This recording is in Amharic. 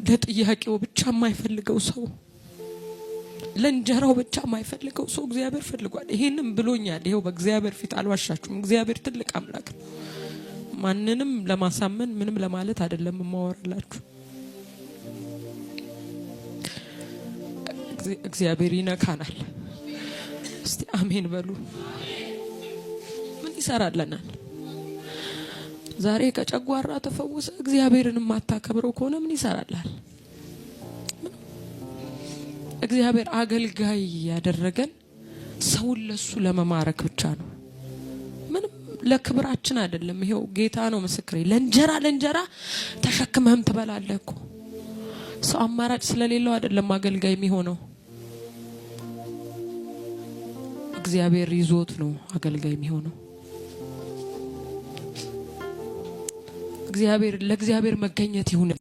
ለጥያቄው ብቻ የማይፈልገው ሰው፣ ለእንጀራው ብቻ የማይፈልገው ሰው እግዚአብሔር ፈልጓል። ይሄንም ብሎኛል። ይሄው በእግዚአብሔር ፊት አልዋሻችሁም። እግዚአብሔር ትልቅ አምላክ ነው። ማንንም ለማሳመን ምንም ለማለት አይደለም የማወራላችሁ። እግዚአብሔር ይነካናል። እስቲ አሜን በሉ። ምን ይሰራልናል? ዛሬ ከጨጓራ ተፈወሰ እግዚአብሔርን ማታከብረው ከሆነ ምን ይሰራልሃል? እግዚአብሔር አገልጋይ ያደረገን ሰውን ለሱ ለመማረክ ብቻ ነው። ምንም ለክብራችን አይደለም። ይሄው ጌታ ነው ምስክሬ። ለእንጀራ ተሸክመህም ትበላለህ እኮ። ሰው አማራጭ ስለሌለው አይደለም አገልጋይ የሚሆነው። እግዚአብሔር ይዞት ነው አገልጋይ የሚሆነው። ለእግዚአብሔር መገኘት ይሁን።